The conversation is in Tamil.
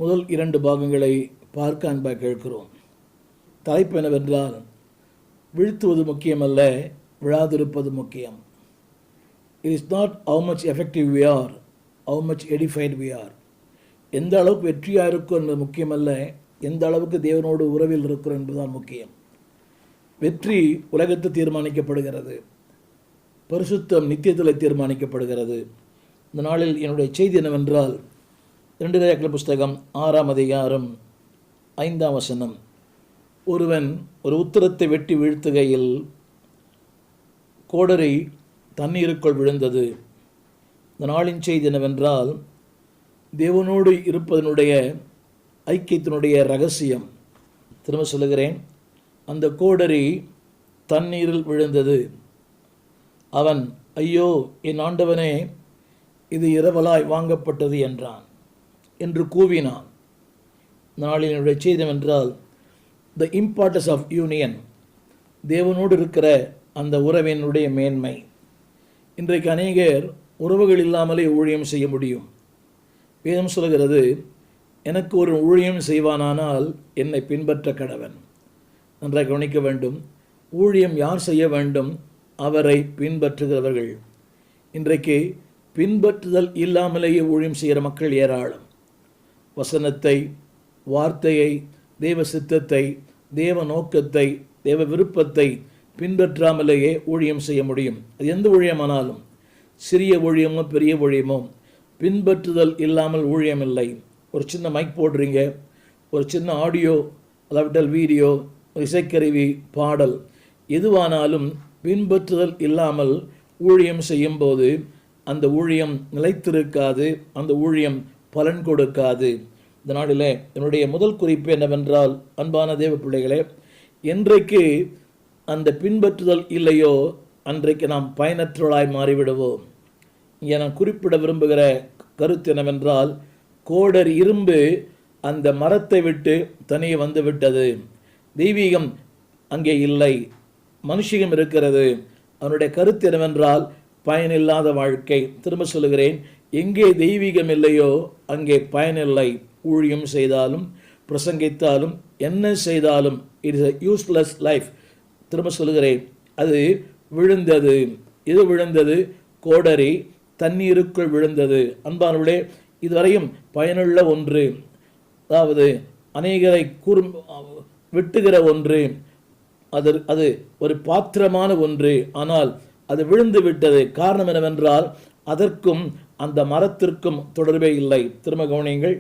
முதல் 2 பாகங்களை பார்க்க அன்பாக கேட்கிறோம். தலைப்பு என்னவென்றால், வீழ்த்துவது முக்கியமல்ல, விழாதிருப்பது முக்கியம். It is not how much effective we are, how much edified we are. எந்த அளவுக்கு வெற்றியாக இருக்கும் என்பது முக்கியமல்ல, எந்த அளவுக்கு தேவனோடு உறவில் இருக்கிறோம் என்பதுதான் முக்கியம். வெற்றி உலகத்தில் தீர்மானிக்கப்படுகிறது, பரிசுத்தம் நித்தியத்தில் தீர்மானிக்கப்படுகிறது. இந்த நாளில் என்னுடைய செய்தி என்னவென்றால், 2 ராஜாக்கள் புஸ்தகம் 6ஆம் அதிகாரம் 5ஆம் வசனம். ஒருவன் ஒரு உத்திரத்தை வெட்டி வீழ்த்துகையில் கோடரி தண்ணீருக்குள் விழுந்தது. இந்த நாளின் செய்தி என்னவென்றால், தேவனோடு இருப்பதனுடைய ஐக்கியத்தினுடைய ரகசியம். திரும்ப சொல்லுகிறேன், அந்த கோடரி தண்ணீரில் விழுந்தது. அவன், ஐயோ என் ஆண்டவனே, இது இரவலாய் வாங்கப்பட்டது என்றான் என்று கூவினான். நாளில் என்னுடைய செய்தி என்றால், த இம்பார்ட்டன்ஸ் ஆஃப் யூனியன், தேவனோடு இருக்கிற அந்த உறவினுடைய மேன்மை. இன்றைக்கு அநேகர் உறவுகள் இல்லாமலே ஊழியம் செய்ய முடியும். வேதம் சொல்கிறது, எனக்கு ஒரு ஊழியம் செய்வானானால் என்னை பின்பற்ற கடவன். நன்றாக கவனிக்க வேண்டும். ஊழியம் யார் செய்ய வேண்டும்? அவரை பின்பற்றுகிறவர்கள். இன்றைக்கு பின்பற்றுதல் இல்லாமலேயே ஊழியம் செய்கிற மக்கள் ஏராளம். வசனத்தை, வார்த்தையை, தேவ சித்தத்தை, தேவ நோக்கத்தை, தேவ விருப்பத்தை பின்பற்றாமலேயே ஊழியம் செய்ய முடியும். அது எந்த ஊழியமானாலும், சிறிய ஊழியமோ பெரிய ஊழியமோ, பின்பற்றுதல் இல்லாமல் ஊழியம் இல்லை. ஒரு சின்ன மைக் போடுறீங்க, ஒரு சின்ன ஆடியோ அல்லாவிட்டால் வீடியோ, ஒரு இசைக்கருவி, பாடல், எதுவானாலும் பின்பற்றுதல் இல்லாமல் ஊழியம் செய்யும்போது அந்த ஊழியம் நிலைத்திருக்காது, அந்த ஊழியம் பலன் கொடுக்காது. இந்த நாளிலே என்னுடைய முதல் குறிப்பு என்னவென்றால், அன்பான தேவ பிள்ளைகளே, என்றைக்கு அந்த பின்பற்றுதல் இல்லையோ அன்றைக்கு நாம் பயனற்றவளாய் மாறிவிடுவோம். இங்கே நான் குறிப்பிட விரும்புகிற கருத்து என்னவென்றால், கோடரி இரும்பு அந்த மரத்தை விட்டு தனியே வந்து விட்டது. தெய்வீகம் அங்கே இல்லை, மனுஷியம் இருக்கிறது. அவனுடைய கருத்து என்னவென்றால், பயனில்லாத வாழ்க்கை. திரும்ப சொல்லுகிறேன், எங்கே தெய்வீகம் இல்லையோ அங்கே பயனில்லை. ஊழியம் செய்தாலும் பிரசங்கித்தாலும் என்ன செய்தாலும் it is a useless life. திரும்ப சொல்லுகிறேன், அது விழுந்தது. இது விழுந்தது, கோடரி தண்ணீருக்குள் விழுந்தது. அன்பானவர்களே, இதுவரையும் பயனுள்ள ஒன்று, அதாவது அநேகரை வெட்டுகிற ஒன்று, அது ஒரு பாத்திரமான ஒன்று. ஆனால் அது விழுந்து விட்டது. காரணம் என்னவென்றால், அதற்கும் அந்த மரத்திற்கும் தொடர்பே இல்லை. திரும்ப கவனியுங்கள்,